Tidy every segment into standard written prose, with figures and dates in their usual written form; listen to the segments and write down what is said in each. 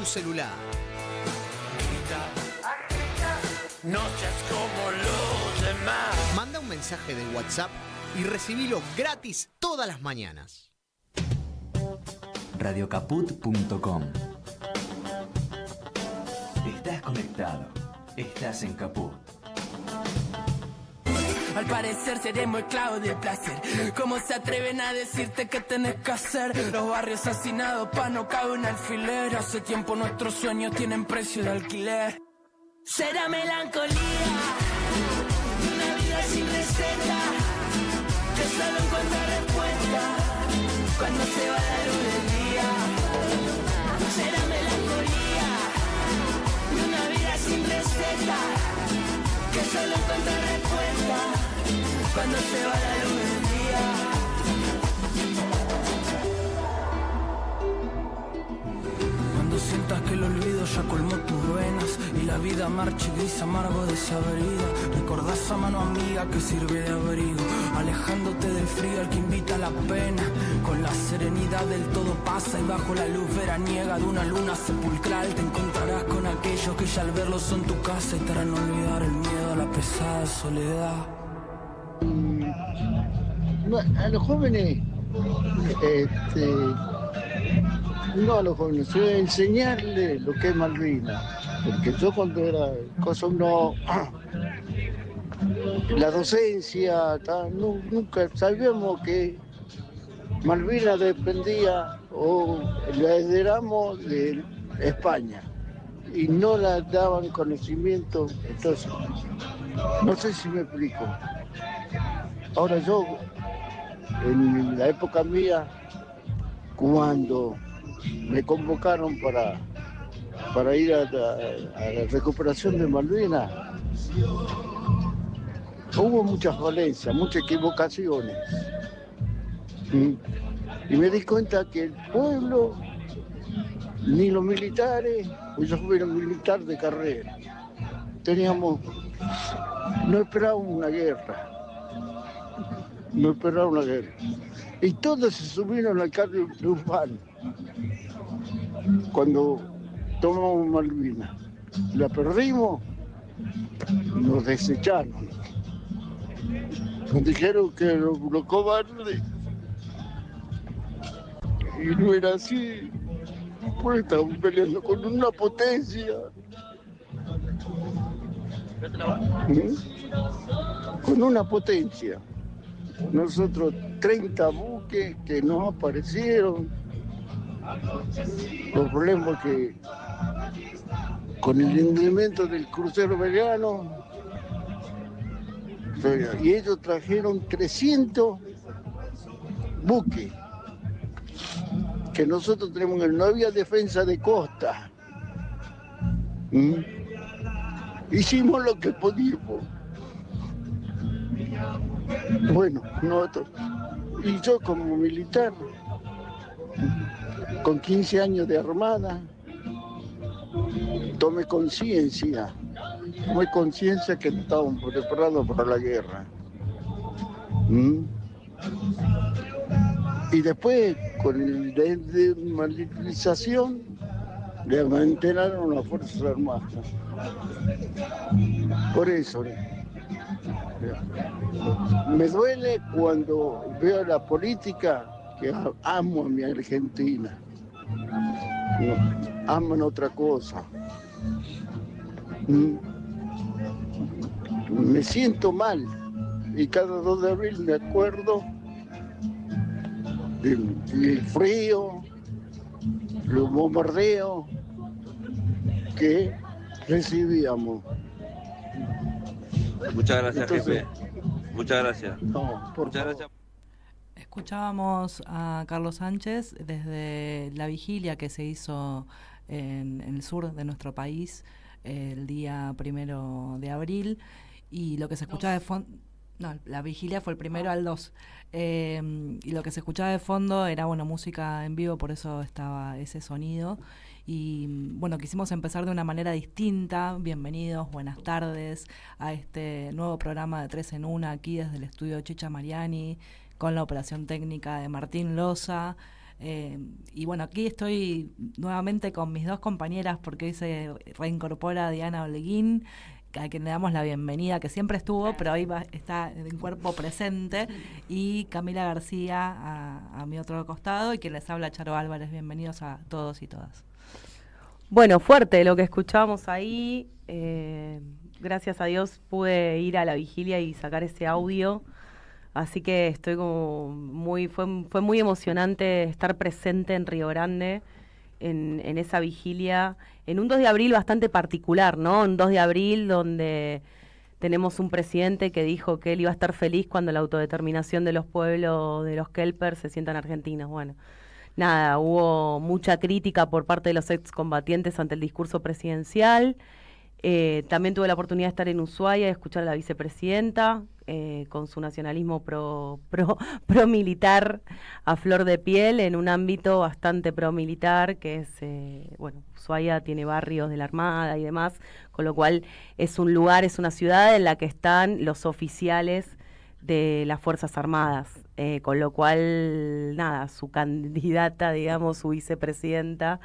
tu celular. No seas como los demás. Manda un mensaje de WhatsApp y recibilo gratis todas las mañanas. Radiocaput.com. Estás conectado. Estás en Caput. Al parecer seremos esclavos del placer. ¿Cómo se atreven a decirte qué tenés que hacer? Los barrios hacinados pa' no cabe un alfiler. Hace tiempo nuestros sueños tienen precio de alquiler. Será melancolía, una vida sin receta, que solo encuentra respuesta cuando se va la luz del día. Será melancolía, una vida sin receta, que solo encuentra respuesta cuando se va la luz del día. Cuando sientas que el olvido ya colmó tus venas y la vida marcha y gris amargo desabrida, recordás a mano amiga que sirve de abrigo, alejándote del frío al que invita a la pena. Con la serenidad del todo pasa y bajo la luz veraniega de una luna sepulcral te encontrarás con aquellos que ya al verlos son tu casa y te harán olvidar el miedo a la pesada soledad. A los jóvenes, no a los jóvenes, sino enseñarles lo que es Malvinas. Porque yo cuando era cosa no, la docencia, nunca sabíamos que Malvinas dependía o la heredamos de España y no la daban conocimiento. Entonces, no sé si me explico. Ahora yo, en la época mía, cuando me convocaron para ir a la recuperación de Malvinas, hubo muchas falencias, muchas equivocaciones. Y me di cuenta que el pueblo, ni los militares, pues yo fui un militar de carrera, no esperábamos una guerra. No esperaron la guerra. Y todos se subieron al carro triunfal cuando tomamos Malvinas. La perdimos, nos desecharon. Nos dijeron que los cobardes. Y no era así. Pues estaban peleando con una potencia. Con una potencia. Nosotros 30 buques que nos aparecieron, los problemas que con el hundimiento del crucero Belgrano, y ellos trajeron 300 buques, que nosotros tenemos, no había defensa de costa. Hicimos lo que pudimos. Bueno, nosotros, y yo como militar, con 15 años de armada, tomé conciencia que estábamos preparados para la guerra. Y después, con el desmilitarización, le manteniron las Fuerzas Armadas. Por eso, me duele cuando veo la política, que amo a mi Argentina. No, aman otra cosa. Me siento mal y cada 2 de abril me acuerdo del frío, los bombardeos que recibíamos. Muchas gracias, Entonces, jefe. Muchas gracias. No, por Muchas favor. gracias. Escuchábamos a Carlos Sánchez desde la vigilia que se hizo en el sur de nuestro país el día 1 de abril, y lo que se escuchaba de fondo... No, la vigilia fue el 1 al 2. Y lo que se escuchaba de fondo era, música en vivo, por eso estaba ese sonido. Y quisimos empezar de una manera distinta. Bienvenidos, buenas tardes a este nuevo programa de 3 en 1 aquí desde el estudio Chicha Mariani, con la operación técnica de Martín Loza. Y bueno, aquí estoy nuevamente con mis dos compañeras porque hoy se reincorpora Diana Holguín, a quien le damos la bienvenida, que siempre estuvo, pero hoy está en cuerpo presente, y Camila García a mi otro costado, y quien les habla, Charo Álvarez. Bienvenidos a todos y todas. Bueno, fuerte lo que escuchamos ahí. Gracias a Dios pude ir a la vigilia y sacar ese audio. Así que estoy como fue muy emocionante estar presente en Río Grande en esa vigilia, en un 2 de abril bastante particular, ¿no? Un 2 de abril donde tenemos un presidente que dijo que él iba a estar feliz cuando la autodeterminación de los pueblos de los Kelper se sientan argentinos. Bueno, nada, hubo mucha crítica por parte de los excombatientes ante el discurso presidencial. También tuve la oportunidad de estar en Ushuaia y escuchar a la vicepresidenta con su nacionalismo pro militar a flor de piel en un ámbito bastante pro militar, que es, Ushuaia tiene barrios de la Armada y demás, con lo cual es un lugar, es una ciudad en la que están los oficiales de las Fuerzas Armadas, con lo cual, nada, su candidata, digamos, su vicepresidenta,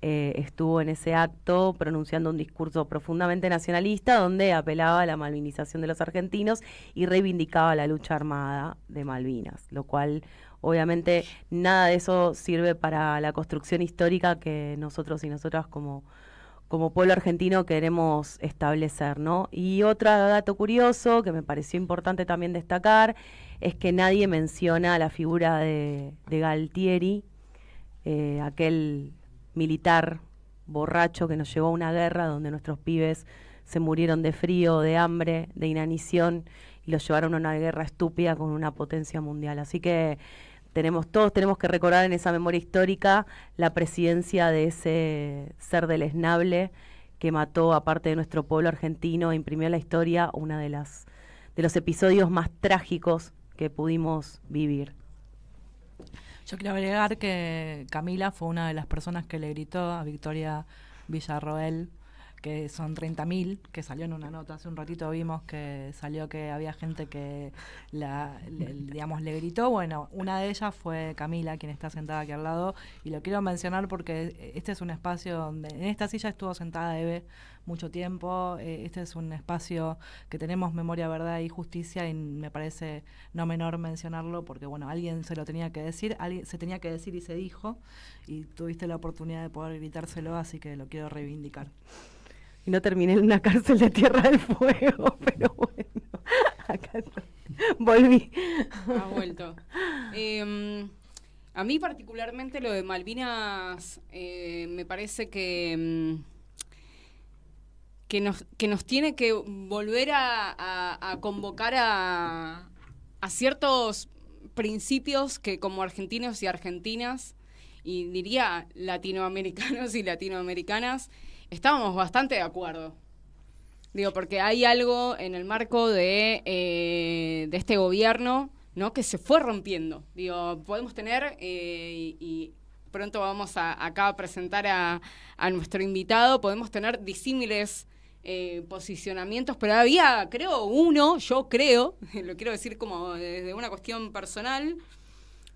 estuvo en ese acto pronunciando un discurso profundamente nacionalista donde apelaba a la malvinización de los argentinos y reivindicaba la lucha armada de Malvinas, lo cual obviamente nada de eso sirve para la construcción histórica que nosotros y nosotras como pueblo argentino queremos establecer, ¿no? Y otro dato curioso que me pareció importante también destacar es que nadie menciona la figura de Galtieri, aquel militar borracho que nos llevó a una guerra donde nuestros pibes se murieron de frío, de hambre, de inanición, y los llevaron a una guerra estúpida con una potencia mundial. Así que todos tenemos que recordar en esa memoria histórica la presidencia de ese ser deleznable que mató a parte de nuestro pueblo argentino e imprimió en la historia uno de los episodios más trágicos que pudimos vivir. Yo quiero agregar que Camila fue una de las personas que le gritó a Victoria Villarroel, que son 30.000, que salió en una nota, hace un ratito vimos que salió que había gente que le gritó. Bueno, una de ellas fue Camila, quien está sentada aquí al lado, y lo quiero mencionar porque este es un espacio donde en esta silla estuvo sentada Eve mucho tiempo. Este es un espacio que tenemos memoria, verdad y justicia, y me parece no menor mencionarlo porque, bueno, alguien se lo tenía que decir, se tenía que decir y se dijo, y tuviste la oportunidad de poder gritárselo, así que lo quiero reivindicar. Y no terminé en una cárcel de Tierra del Fuego, pero bueno, acá volví. Ha vuelto. A mí particularmente lo de Malvinas me parece que nos tiene que volver a convocar a ciertos principios que como argentinos y argentinas, y diría latinoamericanos y latinoamericanas, estábamos bastante de acuerdo. Digo, porque hay algo en el marco de este gobierno, ¿no?, que se fue rompiendo. Digo, podemos tener, y pronto vamos acá a presentar a nuestro invitado, podemos tener disímiles posicionamientos, pero había, yo creo, lo quiero decir como desde una cuestión personal,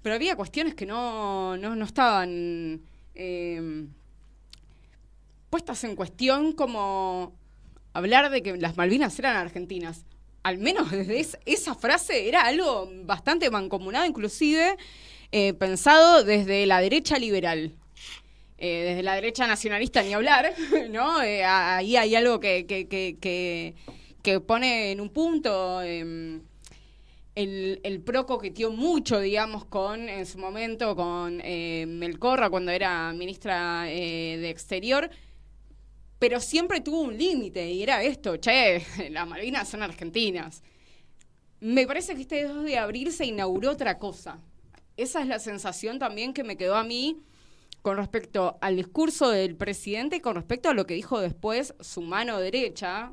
pero había cuestiones que no estaban puestas en cuestión, como hablar de que las Malvinas eran argentinas. Al menos desde esa frase era algo bastante mancomunado, inclusive pensado desde la derecha liberal. Desde la derecha nacionalista ni hablar, ¿no? Ahí hay algo que pone en un punto. El PRO coqueteó mucho, digamos, en su momento con Melcorra cuando era ministra de Exterior, pero siempre tuvo un límite, y era esto: las Malvinas son argentinas. Me parece que este 2 de abril se inauguró otra cosa. Esa es la sensación también que me quedó a mí con respecto al discurso del presidente y con respecto a lo que dijo después su mano derecha,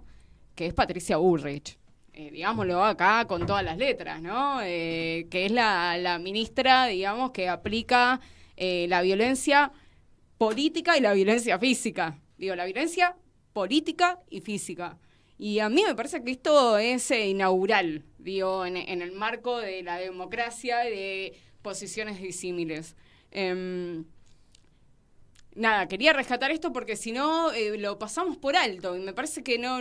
que es Patricia Bullrich. Digámoslo acá con todas las letras, ¿no? Que es la ministra, digamos, que aplica la violencia política y la violencia física. Digo, la violencia política y física. Y a mí me parece que esto es inaugural, digo, en el marco de la democracia y de posiciones disímiles. Nada, quería rescatar esto porque si no lo pasamos por alto y me parece que no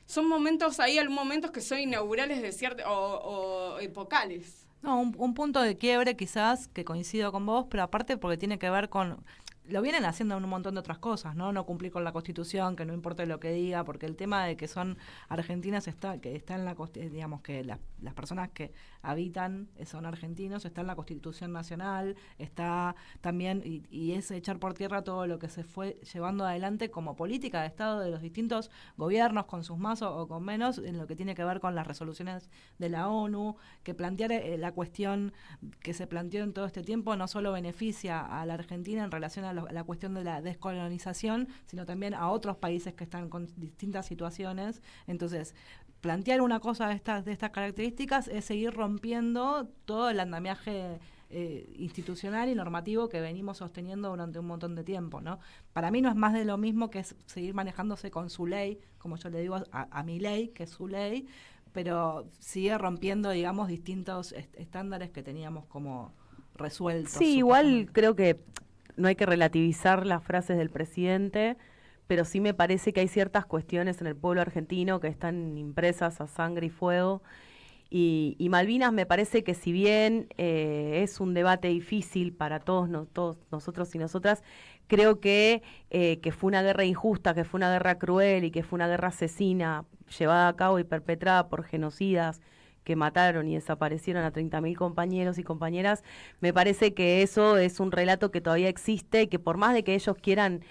son momentos, hay algunos momentos que son inaugurales de o epocales. No, un punto de quiebre quizás, que coincido con vos, pero aparte porque tiene que ver con... Lo vienen haciendo en un montón de otras cosas, ¿no? No cumplir con la Constitución, que no importa lo que diga, porque el tema de que son argentinas que está en la digamos que las personas que habitan son argentinos, está en la Constitución Nacional, está también, y es echar por tierra todo lo que se fue llevando adelante como política de Estado de los distintos gobiernos, con sus más o con menos, en lo que tiene que ver con las resoluciones de la ONU, que plantear la cuestión que se planteó en todo este tiempo no solo beneficia a la Argentina en relación a la cuestión de la descolonización, sino también a otros países que están con distintas situaciones. Entonces, plantear una cosa de estas características es seguir rompiendo todo el andamiaje institucional y normativo que venimos sosteniendo durante un montón de tiempo, ¿no? Para mí no es más de lo mismo que es seguir manejándose con su ley, como yo le digo a mi ley, que es su ley, pero sigue rompiendo, digamos, distintos estándares que teníamos como resueltos. Sí, igual creo que no hay que relativizar las frases del presidente, pero sí me parece que hay ciertas cuestiones en el pueblo argentino que están impresas a sangre y fuego. Y Malvinas me parece que si bien es un debate difícil para todos nosotros y nosotras, creo que fue una guerra injusta, que fue una guerra cruel y que fue una guerra asesina llevada a cabo y perpetrada por genocidas que mataron y desaparecieron a 30.000 compañeros y compañeras. Me parece que eso es un relato que todavía existe y que por más de que ellos quieran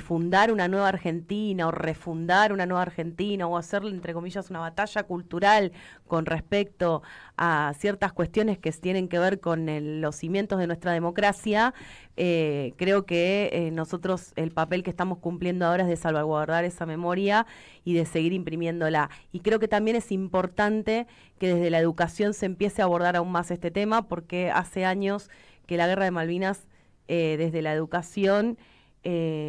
fundar una nueva Argentina o refundar una nueva Argentina o hacerle, entre comillas, una batalla cultural con respecto a ciertas cuestiones que tienen que ver con los cimientos de nuestra democracia, creo que nosotros el papel que estamos cumpliendo ahora es de salvaguardar esa memoria y de seguir imprimiéndola. Y creo que también es importante que desde la educación se empiece a abordar aún más este tema, porque hace años que la Guerra de Malvinas, desde la educación,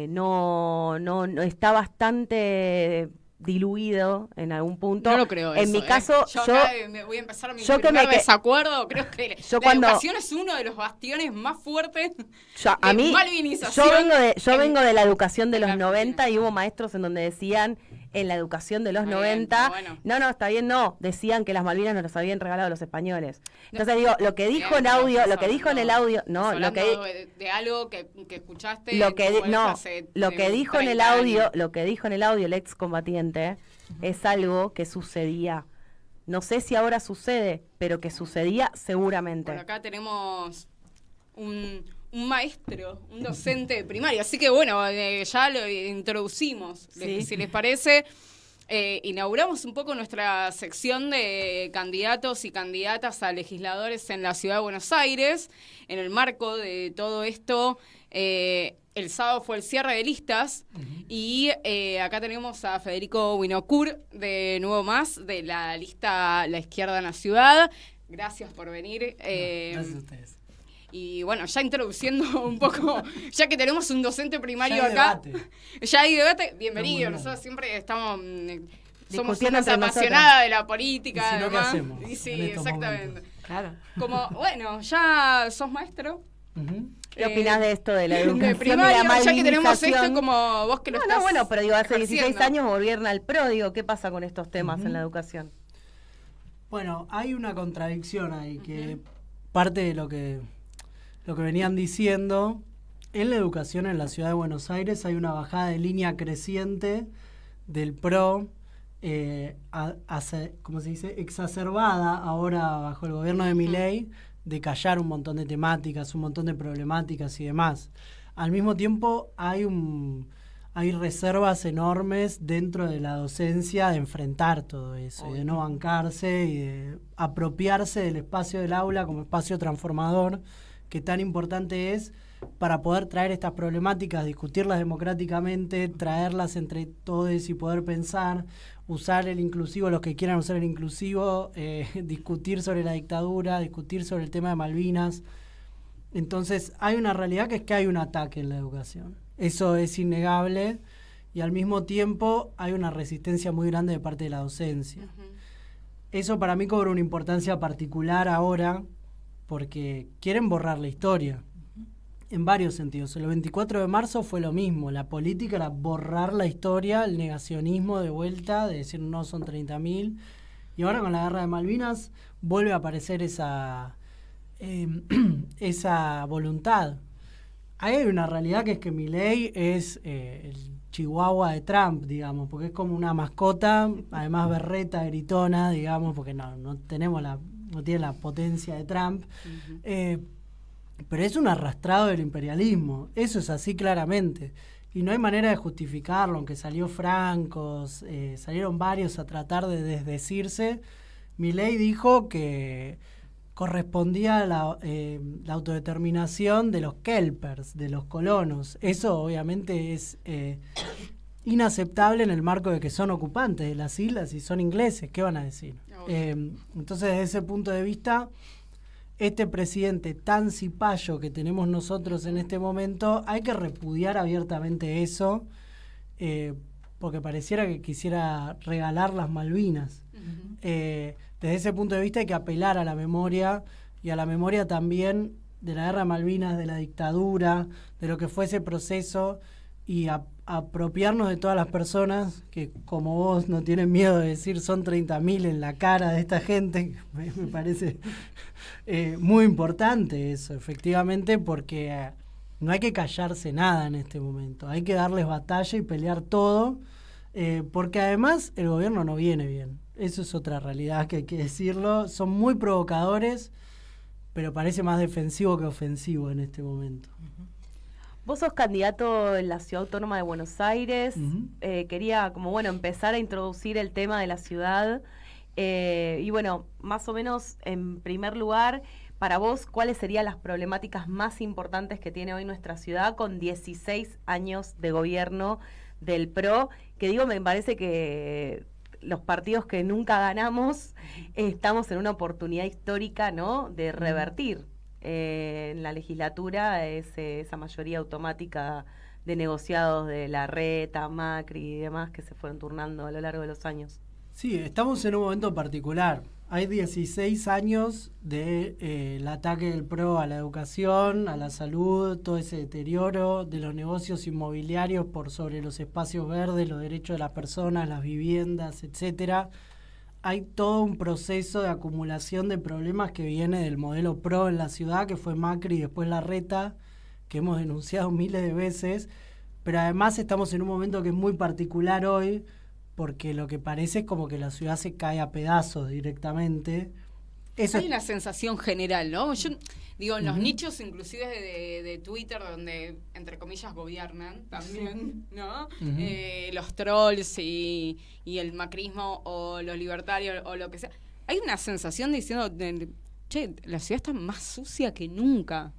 no está bastante diluido en algún punto. No lo creo en eso, mi caso, yo acá me voy a empezar mi primer desacuerdo. Creo que la educación es uno de los bastiones más fuertes de malvinización. Yo vengo de la educación de los 90 y hubo maestros en donde decían, en la educación de los 90, bueno. no, está bien, no, decían que las Malvinas nos las habían regalado los españoles. Entonces digo, lo que dijo en audio, de algo que escuchaste, lo que dijo en el audio, el excombatiente, es algo que sucedía. No sé si ahora sucede, pero que sucedía seguramente. Bueno, acá tenemos un maestro, un docente de primaria, así que bueno, ya lo introducimos, sí. Si les parece, inauguramos un poco nuestra sección de candidatos y candidatas a legisladores en la Ciudad de Buenos Aires. En el marco de todo esto, el sábado fue el cierre de listas y acá tenemos a Federico Winokur de Nuevo Más, de la lista La Izquierda en la Ciudad. Gracias por venir. Gracias a ustedes. Y bueno, ya introduciendo un poco, ya que tenemos un docente primario ya hay acá, debate. Ya hay debate, bienvenido. Nosotros siempre somos unas apasionadas de la política. ¿Y si no, qué además. hacemos Y sí, en estos exactamente. momentos? Claro. Como, bueno, ya sos maestro. ¿Qué opinás de esto de la educación? De primario, de la ya que tenemos malvinización? esto como vos que lo estás bueno, pero digo, hace 16 ejerciendo. años gobierna el PRO, digo, ¿qué pasa con estos temas en la educación? Bueno, hay una contradicción ahí, que parte de lo que venían diciendo, en la educación en la Ciudad de Buenos Aires hay una bajada de línea creciente del PRO, ¿cómo se dice?, exacerbada ahora bajo el gobierno de Milei, de callar un montón de temáticas, un montón de problemáticas y demás. Al mismo tiempo hay reservas enormes dentro de la docencia de enfrentar todo eso, y de no bancarse y de apropiarse del espacio del aula como espacio transformador, que tan importante es para poder traer estas problemáticas, discutirlas democráticamente, traerlas entre todos y poder pensar, usar el inclusivo, los que quieran usar el inclusivo, discutir sobre la dictadura, discutir sobre el tema de Malvinas. Entonces hay una realidad que es que hay un ataque en la educación. Eso es innegable y al mismo tiempo hay una resistencia muy grande de parte de la docencia. Eso para mí cobra una importancia particular ahora porque quieren borrar la historia. en varios sentidos. El 24 de marzo fue lo mismo. La política era borrar la historia, el negacionismo de vuelta, de decir no son 30.000. Y ahora con la guerra de Malvinas vuelve a aparecer esa voluntad. Ahí hay una realidad que es que Milei es el chihuahua de Trump, digamos, porque es como una mascota, además berreta, gritona, digamos, porque no tiene la potencia de Trump. Pero es un arrastrado del imperialismo, eso es así claramente. Y no hay manera de justificarlo, aunque salió Franco, salieron varios a tratar de desdecirse. Milei dijo que correspondía a la autodeterminación de los kelpers, de los colonos. Eso obviamente es inaceptable en el marco de que son ocupantes de las islas y son ingleses. ¿Qué van a decir? Entonces, desde ese punto de vista, este presidente tan cipayo que tenemos nosotros en este momento, hay que repudiar abiertamente eso, porque pareciera que quisiera regalar las Malvinas. Desde ese punto de vista hay que apelar a la memoria, y a la memoria también de la guerra de Malvinas, de la dictadura, de lo que fue ese proceso, y apropiarnos de todas las personas que, como vos, no tienen miedo de decir son 30.000 en la cara de esta gente. Me parece muy importante eso, efectivamente, porque no hay que callarse nada en este momento. Hay que darles batalla y pelear todo, porque además el gobierno no viene bien. Eso es otra realidad que hay que decirlo. Son muy provocadores, pero parece más defensivo que ofensivo en este momento. Vos sos candidato en la Ciudad Autónoma de Buenos Aires. Quería, empezar a introducir el tema de la ciudad. Y más o menos, en primer lugar, para vos, ¿cuáles serían las problemáticas más importantes que tiene hoy nuestra ciudad con 16 años de gobierno del PRO? Que me parece que los partidos que nunca ganamos estamos en una oportunidad histórica, ¿no?, de revertir en la legislatura esa mayoría automática de negociados de Larreta, Macri y demás que se fueron turnando a lo largo de los años. Sí, estamos en un momento particular. Hay 16 años del ataque del PRO a la educación, a la salud, todo ese deterioro de los negocios inmobiliarios por sobre los espacios verdes, los derechos de las personas, las viviendas, etcétera. Hay todo un proceso de acumulación de problemas que viene del modelo PRO en la ciudad, que fue Macri y después Larreta, que hemos denunciado miles de veces, pero además estamos en un momento que es muy particular hoy, porque lo que parece es como que la ciudad se cae a pedazos directamente. Hay una sensación general, ¿no? Yo digo, en los nichos inclusive de Twitter, donde, entre comillas, gobiernan también, ¿no? Los trolls y el macrismo o los libertarios o lo que sea. Hay una sensación diciendo, che, la ciudad está más sucia que nunca.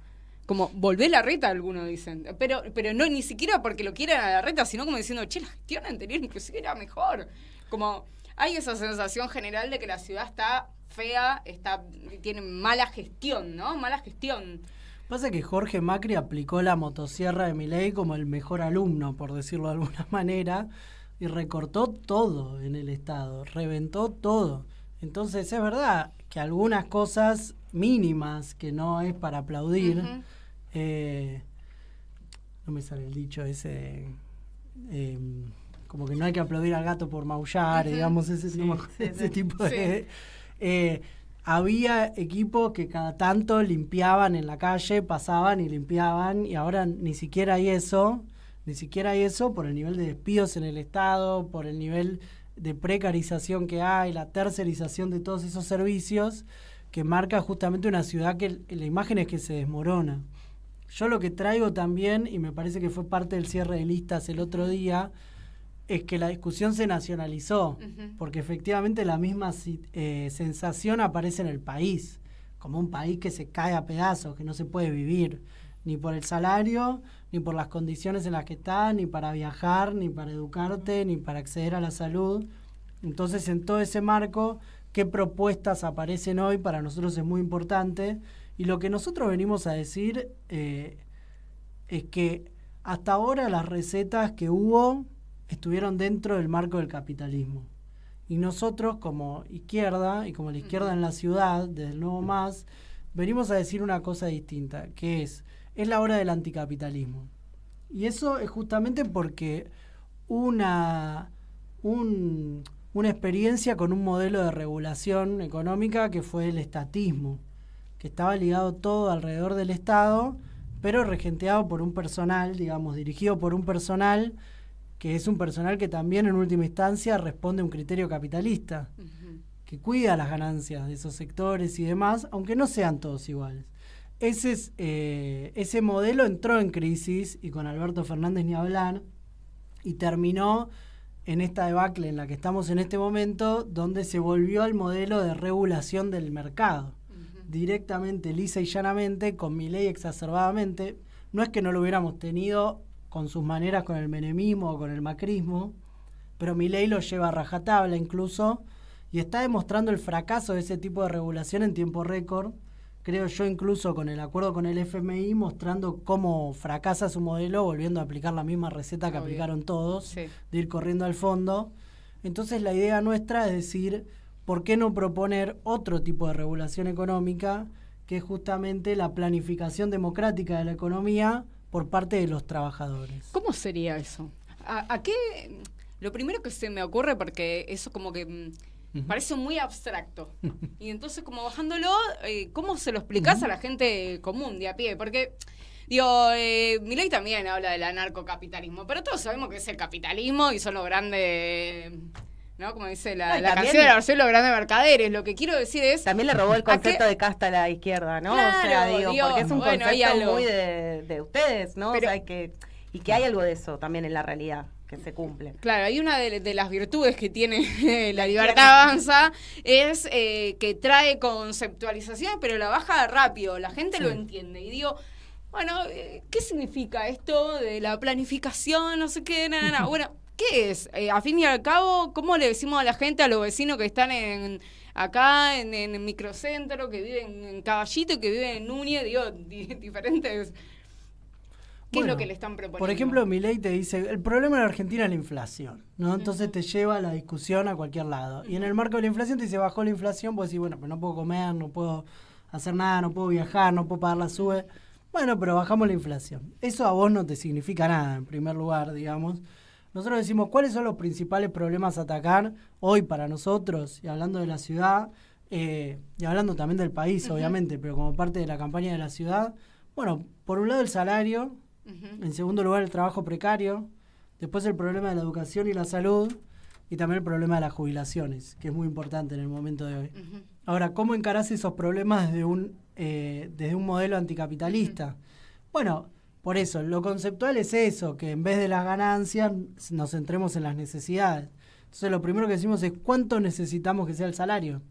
Como, volvé Larreta, algunos dicen. Pero no ni siquiera porque lo quieran a Larreta, sino como diciendo, che, la gestión anterior inclusive era mejor. Como, hay esa sensación general de que la ciudad está fea, tiene mala gestión, ¿no? Mala gestión. Pasa que Jorge Macri aplicó la motosierra de Milei como el mejor alumno, por decirlo de alguna manera, y recortó todo en el Estado, reventó todo. Entonces es verdad que algunas cosas mínimas que no es para aplaudir, no me sale el dicho ese, como que no hay que aplaudir al gato por maullar, digamos, ese tipo de... había equipos que cada tanto limpiaban en la calle, pasaban y limpiaban, y ahora ni siquiera hay eso por el nivel de despidos en el Estado, por el nivel de precarización que hay, la tercerización de todos esos servicios, que marca justamente una ciudad que la imagen es que se desmorona. Yo lo que traigo también, y me parece que fue parte del cierre de listas el otro día, es que la discusión se nacionalizó, porque efectivamente la misma sensación aparece en el país, como un país que se cae a pedazos, que no se puede vivir, ni por el salario, ni por las condiciones en las que está, ni para viajar, ni para educarte, ni para acceder a la salud. Entonces, en todo ese marco, ¿qué propuestas aparecen hoy? Para nosotros es muy importante, y lo que nosotros venimos a decir es que hasta ahora las recetas que hubo estuvieron dentro del marco del capitalismo. Y nosotros, como izquierda, y como la izquierda en la ciudad, desde el Nuevo Más, venimos a decir una cosa distinta, que es es la hora del anticapitalismo. Y eso es justamente porque una experiencia con un modelo de regulación económica que fue el estatismo, que estaba ligado todo alrededor del Estado, pero regenteado por un personal, digamos, dirigido por un personal que es un personal que también en última instancia responde a un criterio capitalista, que cuida las ganancias de esos sectores y demás, aunque no sean todos iguales. Ese modelo entró en crisis, y con Alberto Fernández ni hablar, y terminó en esta debacle en la que estamos en este momento, donde se volvió al modelo de regulación del mercado, directamente, lisa y llanamente, con Milei exacerbadamente. No es que no lo hubiéramos tenido con sus maneras con el menemismo o con el macrismo, pero Milei lo lleva a rajatabla incluso, y está demostrando el fracaso de ese tipo de regulación en tiempo récord, creo yo, incluso con el acuerdo con el FMI, mostrando cómo fracasa su modelo, volviendo a aplicar la misma receta que aplicaron todos, de ir corriendo al fondo. Entonces la idea nuestra es decir, ¿por qué no proponer otro tipo de regulación económica, que es justamente la planificación democrática de la economía por parte de los trabajadores? ¿Cómo sería eso? ¿A qué? Lo primero que se me ocurre, porque eso como que parece muy abstracto. Y entonces, como bajándolo, ¿cómo se lo explicás a la gente común, de a pie? Porque, digo, Milei también habla del anarcocapitalismo, pero todos sabemos que es el capitalismo y son los grandes, ¿no? Como dice la canción de Barcelona, los grandes mercaderes. Lo que quiero decir es... También le robó el concepto de casta a la izquierda, ¿no? Claro, o sea, digo, porque es un concepto muy de ustedes, ¿no? Pero, o sea, y que hay algo de eso también en la realidad, que se cumple. Claro, hay una de las virtudes que tiene la Libertad Avanza, es que trae conceptualización, pero la baja rápido, la gente lo entiende. Y digo, bueno, ¿qué significa esto de la planificación? No sé qué, Bueno, ¿qué es? A fin y al cabo, ¿cómo le decimos a la gente, a los vecinos que están acá en el microcentro, que viven en Caballito, que viven en Núñez, digo, diferentes... ¿Qué es lo que le están proponiendo? Por ejemplo, Milei te dice, el problema en la Argentina es la inflación, ¿no? Entonces te lleva la discusión a cualquier lado. Y en el marco de la inflación te dice, bajó la inflación, pues decís, bueno, pero no puedo comer, no puedo hacer nada, no puedo viajar, no puedo pagar la SUBE. Bueno, pero bajamos la inflación. Eso a vos no te significa nada, en primer lugar, digamos. Nosotros decimos, ¿cuáles son los principales problemas a atacar hoy para nosotros? Y hablando de la ciudad, y hablando también del país, obviamente, pero como parte de la campaña de la ciudad. Bueno, por un lado el salario, en segundo lugar el trabajo precario, después el problema de la educación y la salud, y también el problema de las jubilaciones, que es muy importante en el momento de hoy. Ahora, ¿cómo encarás esos problemas desde un modelo anticapitalista? Bueno, por eso, lo conceptual es eso, que en vez de las ganancias nos centremos en las necesidades. Entonces lo primero que decimos es ¿cuánto necesitamos que sea el salario?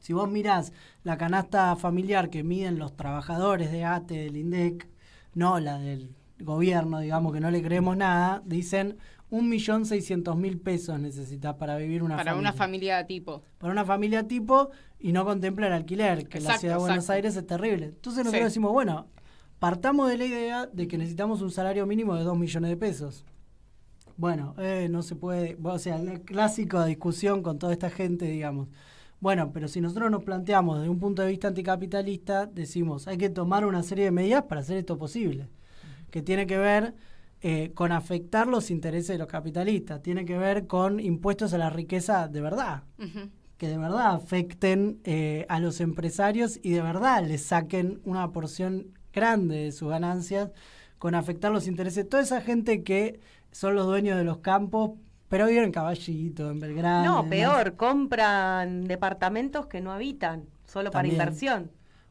Si vos mirás la canasta familiar que miden los trabajadores de ATE, del INDEC, no la del gobierno, digamos que no le creemos nada, dicen 1.600.000 pesos necesitas para vivir una familia. Para una familia tipo. Para una familia tipo, y no contempla el alquiler, que en la ciudad de Buenos Aires es terrible. Entonces nosotros decimos, bueno, partamos de la idea de que necesitamos un salario mínimo de 2 millones de pesos. Bueno, no se puede, o sea, la clásica discusión con toda esta gente, digamos. Bueno, pero si nosotros nos planteamos desde un punto de vista anticapitalista, decimos, hay que tomar una serie de medidas para hacer esto posible, que tiene que ver con afectar los intereses de los capitalistas, tiene que ver con impuestos a la riqueza de verdad, que de verdad afecten a los empresarios y de verdad les saquen una porción grande de sus ganancias, con afectar los intereses de toda esa gente que son los dueños de los campos, pero viven en Caballito, en Belgrano. No, peor, compran departamentos que no habitan, solo También. para inversión.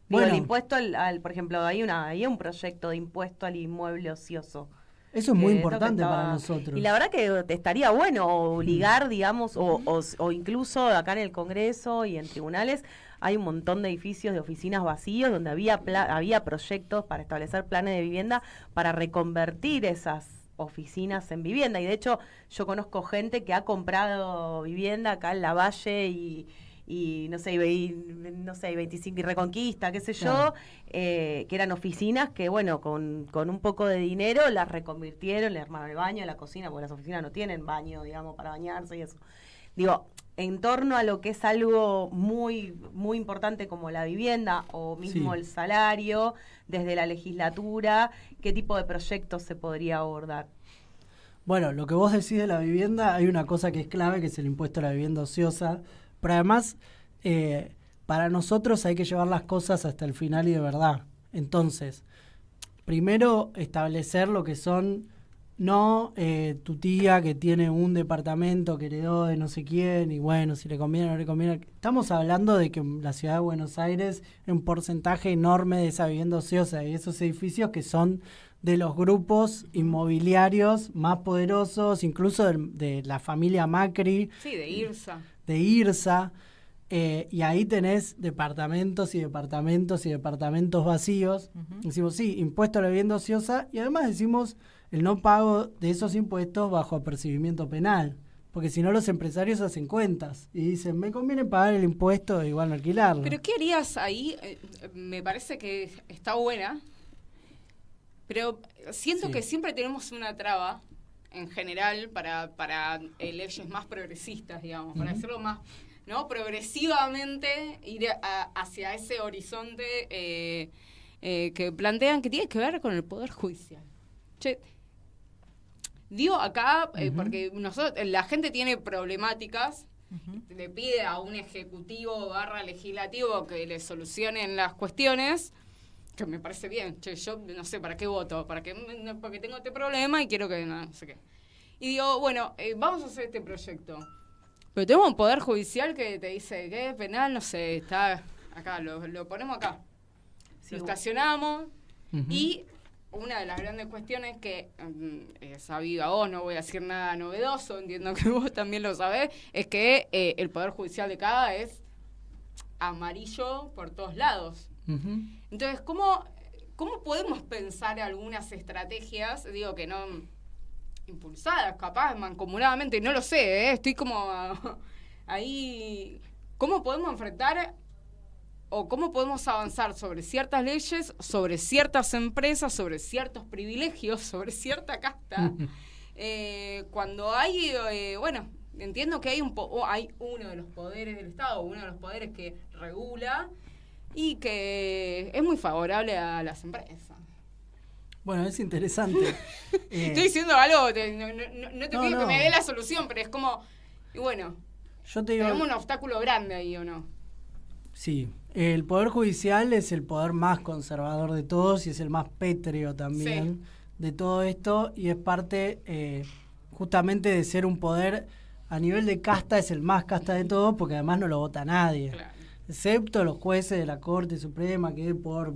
Digo, el impuesto por ejemplo, hay un proyecto de impuesto al inmueble ocioso. Eso es muy importante para nosotros. Y la verdad que estaría bueno obligar, digamos, o incluso acá en el Congreso y en tribunales, hay un montón de edificios de oficinas vacíos donde había proyectos para establecer planes de vivienda para reconvertir esas oficinas en vivienda. Y de hecho, yo conozco gente que ha comprado vivienda acá en Lavalle y no sé, 25 y Reconquista, qué sé yo, que eran oficinas que, bueno, con un poco de dinero las reconvirtieron, le armaron el baño, la cocina, porque las oficinas no tienen baño, digamos, para bañarse y eso. Digo, en torno a lo que es algo muy, muy importante como la vivienda o mismo el salario, desde la legislatura, ¿qué tipo de proyectos se podría abordar? Bueno, lo que vos decís de la vivienda, hay una cosa que es clave, que es el impuesto a la vivienda ociosa, pero además, para nosotros hay que llevar las cosas hasta el final y de verdad. Entonces, primero establecer lo que son, no tu tía que tiene un departamento que heredó de no sé quién y bueno, si le conviene o no le conviene. Estamos hablando de que la ciudad de Buenos Aires es un porcentaje enorme de esa vivienda ociosa y esos edificios que son de los grupos inmobiliarios más poderosos, incluso de la familia Macri. Sí, de IRSA. De IRSA. Y ahí tenés departamentos y departamentos y departamentos vacíos. Decimos, sí, impuesto a la vivienda ociosa y además decimos el no pago de esos impuestos bajo apercibimiento penal. Porque si no los empresarios hacen cuentas y dicen, me conviene pagar el impuesto e igual no alquilarlo. Pero ¿qué harías ahí? Me parece que está buena, pero siento que siempre tenemos una traba en general para leyes más progresistas, digamos, para hacerlo más... ¿no? Progresivamente ir hacia ese horizonte que plantean que tiene que ver con el Poder Judicial. Che, digo acá, porque la gente tiene problemáticas, le pide a un ejecutivo / legislativo que le solucionen las cuestiones, que me parece bien. Che, yo no sé para qué voto, porque tengo este problema y quiero que no sé qué. Y digo, bueno, vamos a hacer este proyecto. Pero tenemos un poder judicial que te dice que es penal, no sé, está acá, lo ponemos acá. Lo estacionamos y una de las grandes cuestiones que sabía vos, no voy a decir nada novedoso, entiendo que vos también lo sabés, es que el poder judicial de acá es amarillo por todos lados. Entonces, ¿cómo podemos pensar algunas estrategias, digo que no... impulsadas, capaz, mancomunadamente, no lo sé, estoy como ahí, ¿cómo podemos enfrentar o cómo podemos avanzar sobre ciertas leyes, sobre ciertas empresas, sobre ciertos privilegios, sobre cierta casta, cuando hay, bueno, entiendo que hay hay uno de los poderes del Estado, uno de los poderes que regula y que es muy favorable a las empresas? Bueno, es interesante. Estoy diciendo algo, no te pido que me dé la solución, pero es como, y bueno, yo te digo, tenemos un obstáculo grande ahí, ¿o no? Sí, el Poder Judicial es el poder más conservador de todos y es el más pétreo también de todo esto y es parte justamente de ser un poder a nivel de casta, es el más casta de todos porque además no lo vota nadie, excepto los jueces de la Corte Suprema que por...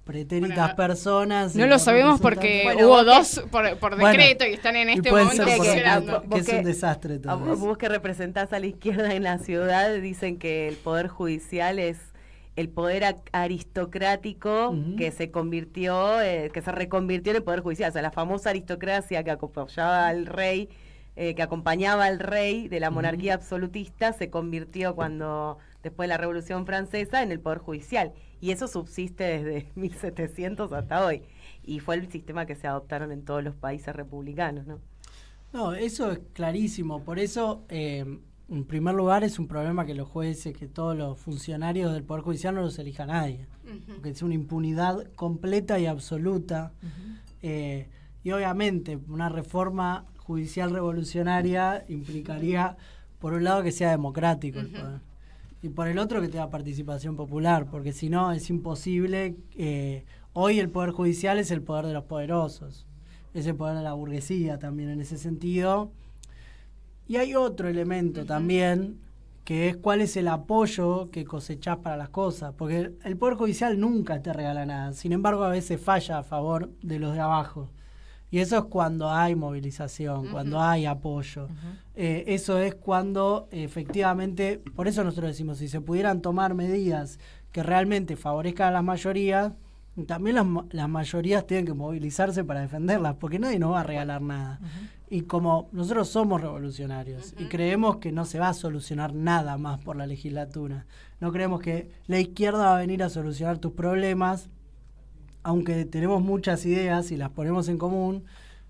pretéritas personas. No lo sabemos porque hubo dos por decreto y están en este momento funcionando. Que es un desastre todo. Vos que representás a la izquierda en la ciudad, dicen que el Poder Judicial es el poder aristocrático que se convirtió, que se reconvirtió en el Poder Judicial. O sea, la famosa aristocracia que apoyaba al rey, que acompañaba al rey de la monarquía absolutista, se convirtió después de la Revolución Francesa en el Poder Judicial. Y eso subsiste desde 1700 hasta hoy. Y fue el sistema que se adoptaron en todos los países republicanos, ¿no? No, eso es clarísimo. Por eso, en primer lugar, es un problema que los jueces, que todos los funcionarios del Poder Judicial no los elija nadie. Porque es una impunidad completa y absoluta. Y obviamente, una reforma judicial revolucionaria implicaría, por un lado, que sea democrático el poder. Y por el otro que tenga participación popular, porque si no es imposible. Hoy el Poder Judicial es el poder de los poderosos, es el poder de la burguesía también en ese sentido. Y hay otro elemento también, que es cuál es el apoyo que cosechás para las cosas, porque el Poder Judicial nunca te regala nada, sin embargo a veces falla a favor de los de abajo. Y eso es cuando hay movilización, cuando hay apoyo. Eso es cuando efectivamente, por eso nosotros decimos, si se pudieran tomar medidas que realmente favorezcan a las mayorías, también las mayorías tienen que movilizarse para defenderlas, porque nadie nos va a regalar nada. Y como nosotros somos revolucionarios y creemos que no se va a solucionar nada más por la legislatura, no creemos que la izquierda va a venir a solucionar tus problemas, aunque tenemos muchas ideas y las ponemos en común,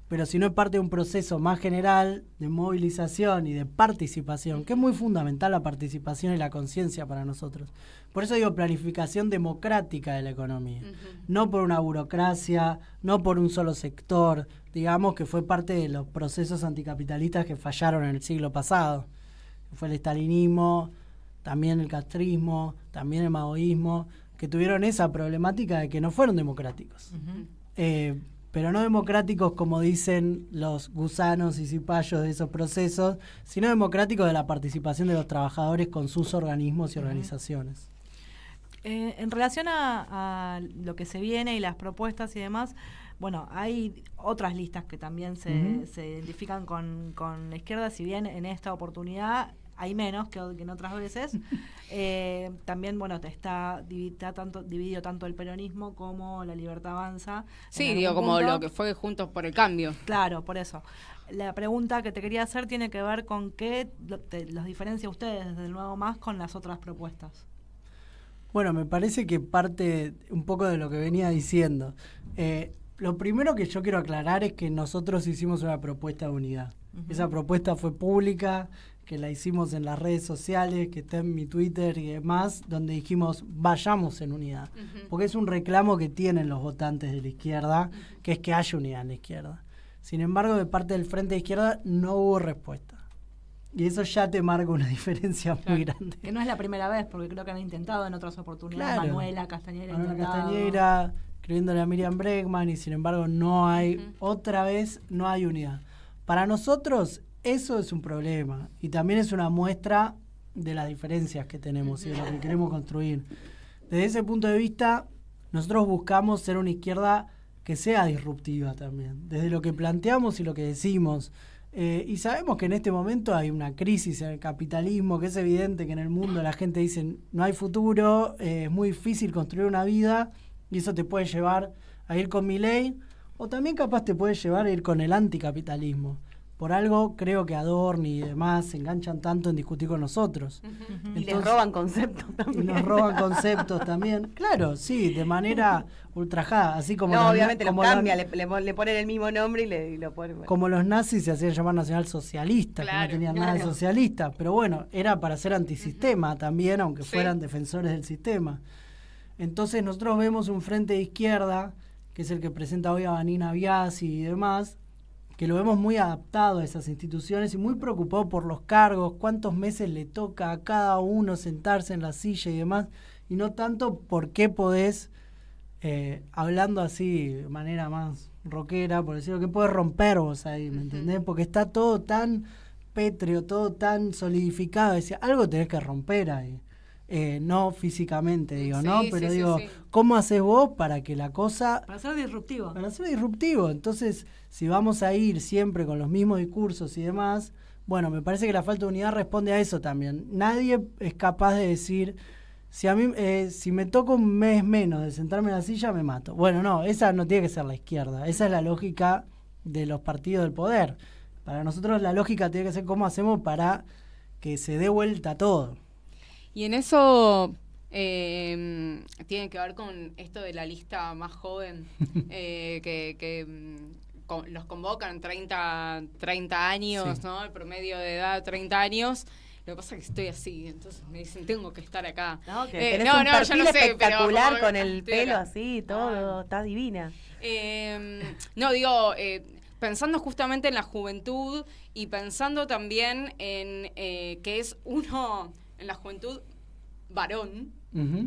pero si no es parte de un proceso más general de movilización y de participación, que es muy fundamental la participación y la conciencia para nosotros. Por eso digo planificación democrática de la economía, no por una burocracia, no por un solo sector, digamos que fue parte de los procesos anticapitalistas que fallaron en el siglo pasado. Fue el estalinismo, también el castrismo, también el maoísmo, que tuvieron esa problemática de que no fueron democráticos. Pero no democráticos como dicen los gusanos y cipayos de esos procesos, sino democráticos de la participación de los trabajadores con sus organismos y organizaciones. En relación a lo que se viene y las propuestas y demás, bueno, hay otras listas que también se identifican con la izquierda, si bien en esta oportunidad hay menos que en otras veces. También, bueno, está dividido tanto el peronismo como la Libertad Avanza. Sí, digo, como lo que fue Juntos por el Cambio. Claro, por eso. La pregunta que te quería hacer tiene que ver con qué los diferencia ustedes desde el Nuevo Más con las otras propuestas. Bueno, me parece que parte un poco de lo que venía diciendo. Lo primero que yo quiero aclarar es que nosotros hicimos una propuesta de unidad. Esa propuesta fue pública, que la hicimos en las redes sociales, que está en mi Twitter y demás, donde dijimos vayamos en unidad. Porque es un reclamo que tienen los votantes de la izquierda, que es que haya unidad en la izquierda. Sin embargo, de parte del Frente de Izquierda no hubo respuesta. Y eso ya te marca una diferencia muy grande. Que no es la primera vez, porque creo que han intentado en otras oportunidades. Claro. Manuela Castañera escribiéndole a Miriam Bregman, y sin embargo no hay, otra vez no hay unidad. Para nosotros eso es un problema y también es una muestra de las diferencias que tenemos y de lo que queremos construir. Desde ese punto de vista, nosotros buscamos ser una izquierda que sea disruptiva también, desde lo que planteamos y lo que decimos. Y sabemos que en este momento hay una crisis en el capitalismo, que es evidente que en el mundo la gente dice no hay futuro, es muy difícil construir una vida, y eso te puede llevar a ir con Milei, o también capaz te puede llevar a ir con el anticapitalismo. Por algo creo que Adorni y demás se enganchan tanto en discutir con nosotros. Y les roban conceptos también. Y nos roban conceptos también. Claro, sí, de manera ultrajada. Así como no, obviamente lo cambia, le ponen el mismo nombre y lo ponen. Como los nazis se hacían llamar nacionalsocialistas, que no tenían nada de socialista. Pero bueno, era para ser antisistema también, aunque fueran defensores del sistema. Entonces nosotros vemos un frente de izquierda, que es el que presenta hoy a Vanina Biasi y demás, que lo vemos muy adaptado a esas instituciones y muy preocupado por los cargos, cuántos meses le toca a cada uno sentarse en la silla y demás, y no tanto por qué podés, hablando así de manera más rockera, por decirlo, que podés romper vos ahí, ¿me entendés? Porque está todo tan pétreo, todo tan solidificado, decía, algo tenés que romper ahí. No físicamente, digo, ¿no? Pero digo, ¿cómo haces vos para que la cosa... Para ser disruptivo. Para ser disruptivo. Entonces, si vamos a ir siempre con los mismos discursos y demás, bueno, me parece que la falta de unidad responde a eso también. Nadie es capaz de decir, si a mí si me toca un mes menos de sentarme en la silla, me mato. Bueno, no, esa no tiene que ser la izquierda. Esa es la lógica de los partidos del poder. Para nosotros la lógica tiene que ser cómo hacemos para que se dé vuelta todo. Y en eso tiene que ver con esto de la lista más joven, que los convocan 30 años, ¿no? El promedio de edad 30 años. Lo que pasa es que estoy así, entonces me dicen, tengo que estar acá. No, que tenés un perfil espectacular, pero con el pelo así, todo, estás divina. No, digo... pensando justamente en la juventud y pensando también en que es uno en la juventud varón,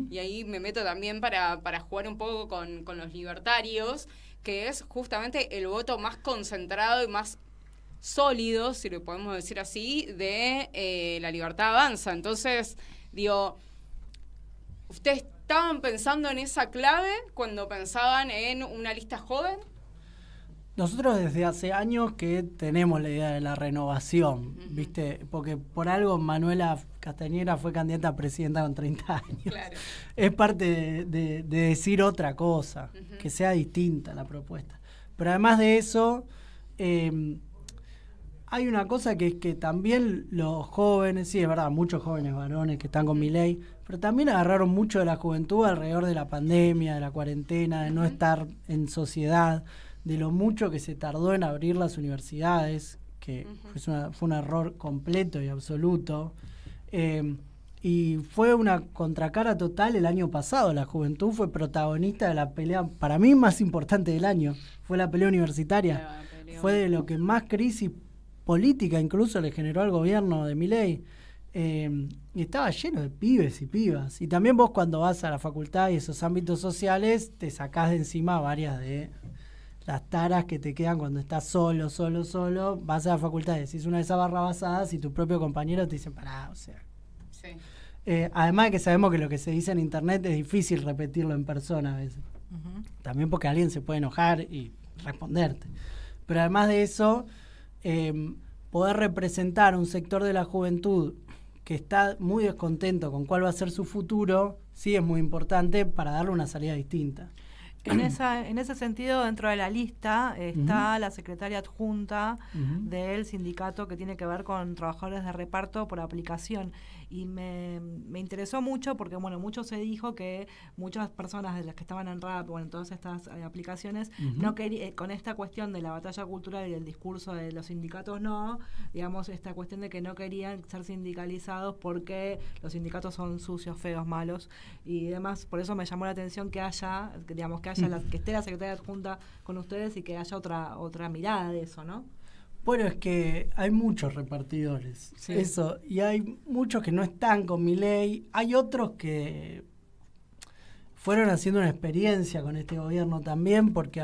y ahí me meto también para jugar un poco con los libertarios, que es justamente el voto más concentrado y más sólido, si lo podemos decir así, de la Libertad Avanza. Entonces, digo, ¿ustedes estaban pensando en esa clave cuando pensaban en una lista joven? Nosotros desde hace años que tenemos la idea de la renovación, ¿viste? Porque por algo Manuela Castañera fue candidata a presidenta con 30 años. Claro. Es parte de decir otra cosa, que sea distinta la propuesta. Pero además de eso, hay una cosa que es que también los jóvenes, sí, es verdad, muchos jóvenes varones que están con Milei, pero también agarraron mucho de la juventud alrededor de la pandemia, de la cuarentena, de no estar en sociedad. de lo mucho que se tardó en abrir las universidades, que fue un error completo y absoluto. Y fue una contracara total el año pasado. La juventud fue protagonista de la pelea, para mí más importante del año, fue la pelea universitaria. Fue de lo que más crisis política incluso le generó al gobierno de Milei. Y estaba lleno de pibes y pibas. Y también vos cuando vas a la facultad y esos ámbitos sociales, te sacás de encima varias de las taras que te quedan cuando estás solo. Vas a la facultad y decís una de esas barrabasadas y tu propio compañero te dice, pará, o sea... Sí. Además de que sabemos que lo que se dice en internet es difícil repetirlo en persona a veces. También porque alguien se puede enojar y responderte. Pero además de eso, poder representar un sector de la juventud que está muy descontento con cuál va a ser su futuro, sí es muy importante para darle una salida distinta. En ese sentido, dentro de la lista está la secretaria adjunta del sindicato que tiene que ver con trabajadores de reparto por aplicación. Y me interesó mucho porque, bueno, mucho se dijo que muchas personas de las que estaban en RAP, bueno, en todas estas aplicaciones, no con esta cuestión de la batalla cultural y el discurso de los sindicatos, no, digamos, esta cuestión de que no querían ser sindicalizados porque los sindicatos son sucios, feos, malos y demás. Por eso me llamó la atención que haya, digamos, que esté la secretaria adjunta con ustedes y que haya otra mirada de eso, ¿no? Bueno, es que hay muchos repartidores, eso, y hay muchos que no están con Milei, hay otros que fueron haciendo una experiencia con este gobierno también, porque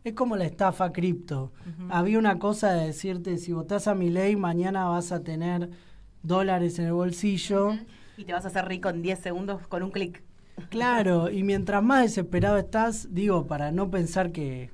es como la estafa cripto, había una cosa de decirte, si votás a Milei, mañana vas a tener $, en el bolsillo. Y te vas a hacer rico en 10 segundos con un clic. Claro, y mientras más desesperado estás, para no pensar que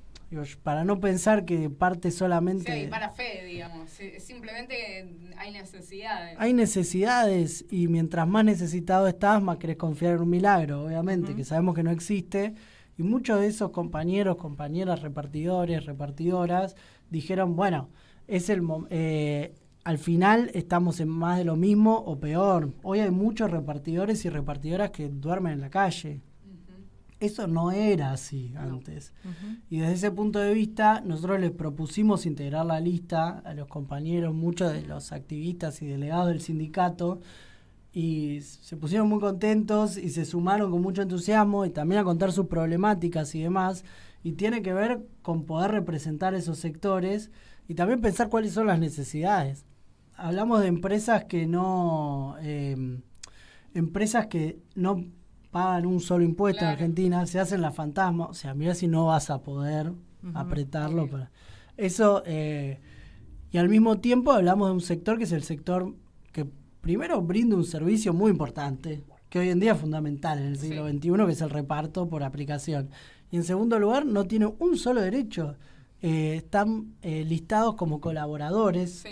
parte solamente... Sí, hay mala fe, digamos. Simplemente hay necesidades. Hay necesidades y mientras más necesitado estás, más querés confiar en un milagro, obviamente, que sabemos que no existe. Y muchos de esos compañeros, compañeras, repartidores, repartidoras, dijeron, bueno, al final estamos en más de lo mismo o peor. Hoy hay muchos repartidores y repartidoras que duermen en la calle. Eso no era así antes. Y desde ese punto de vista, nosotros les propusimos integrar la lista a los compañeros, muchos de los activistas y delegados del sindicato, y se pusieron muy contentos y se sumaron con mucho entusiasmo y también a contar sus problemáticas y demás. Y tiene que ver con poder representar esos sectores y también pensar cuáles son las necesidades. Hablamos de empresas que no pagan un solo impuesto en Argentina, se hacen la fantasma, o sea, mirá si no vas a poder apretarlo. Para eso, y al mismo tiempo hablamos de un sector que es el sector que primero brinda un servicio muy importante, que hoy en día es fundamental en el siglo XXI, que es el reparto por aplicación. Y en segundo lugar, no tiene un solo derecho. Están listados como colaboradores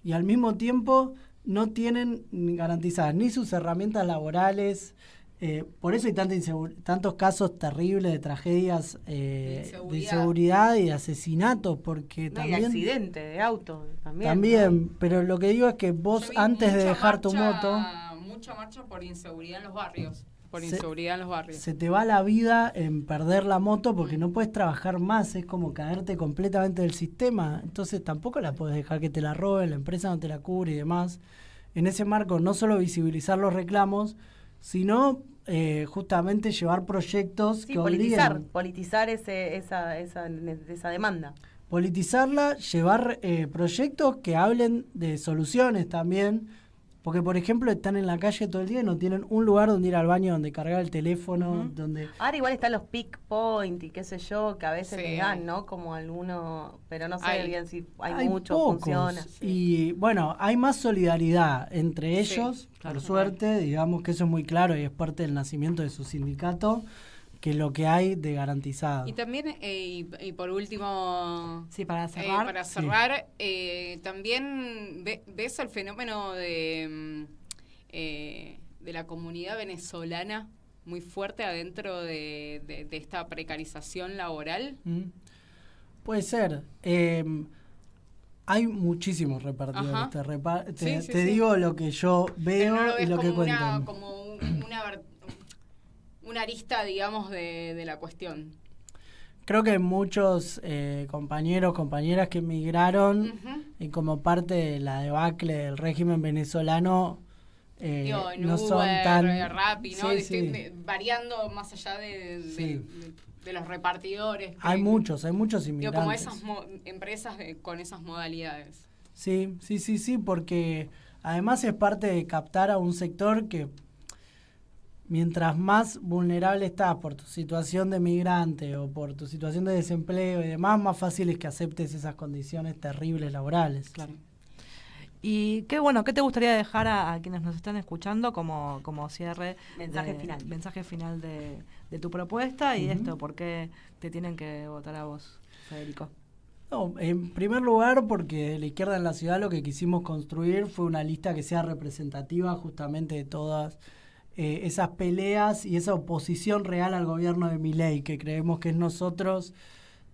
y al mismo tiempo no tienen garantizadas ni sus herramientas laborales. Por eso hay tantos casos terribles de tragedias de inseguridad y de asesinatos, porque también... Y accidentes de auto también. También, ¿no? Pero lo que digo es que vos antes de dejar tu moto... Mucha marcha por inseguridad en los barrios. Se te va la vida en perder la moto porque no puedes trabajar más, es como caerte completamente del sistema. Entonces tampoco la puedes dejar que te la roben, la empresa no te la cubre y demás. En ese marco no solo visibilizar los reclamos, sino justamente llevar proyectos que obliguen... Politizar esa demanda. Politizarla, llevar proyectos que hablen de soluciones también, porque por ejemplo están en la calle todo el día y no tienen un lugar donde ir al baño, donde cargar el teléfono, donde... Ahora igual están los pick point y qué sé yo, que a veces les dan, ¿no? Como alguno, pero no sé bien si hay mucho, pocos, funciona. Y bueno, hay más solidaridad entre ellos, por suerte, digamos que eso es muy claro y es parte del nacimiento de su sindicato, que lo que hay de garantizado. Y también, y por último... Sí, para cerrar. También ves el fenómeno de la comunidad venezolana muy fuerte adentro de esta precarización laboral. Puede ser. Hay muchísimos repartidores. Te digo lo que yo veo y lo que cuentan. Una arista, digamos, de la cuestión. creo que muchos compañeros, compañeras que emigraron y como parte de la debacle del régimen venezolano no son tan... Rappi, ¿no? Sí. Variando más allá de los repartidores. Hay muchos inmigrantes. Como esas empresas con esas modalidades. Sí, porque además es parte de captar a un sector que mientras más vulnerable estás por tu situación de migrante o por tu situación de desempleo y demás, más fácil es que aceptes esas condiciones terribles laborales. Claro. Y qué te gustaría dejar a quienes nos están escuchando como cierre, mensaje final de tu propuesta y esto, ¿por qué te tienen que votar a vos, Federico? No, en primer lugar, porque de la izquierda en la ciudad lo que quisimos construir fue una lista que sea representativa justamente de todas esas peleas y esa oposición real al gobierno de Milei, que creemos que es nosotros,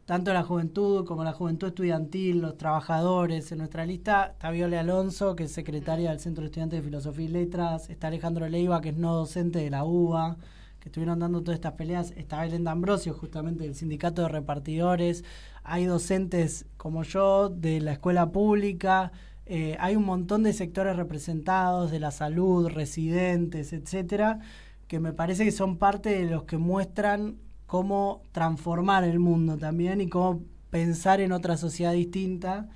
tanto la juventud como la juventud estudiantil, los trabajadores. En nuestra lista está Viole Alonso, que es secretaria del Centro de Estudiantes de Filosofía y Letras, está Alejandro Leiva, que es no docente de la UBA, que estuvieron dando todas estas peleas, está Belén D'Ambrosio, justamente del Sindicato de Repartidores, hay docentes como yo de la escuela pública, hay un montón de sectores representados, de la salud, residentes, etcétera, que me parece que son parte de los que muestran cómo transformar el mundo también y cómo pensar en otra sociedad distinta.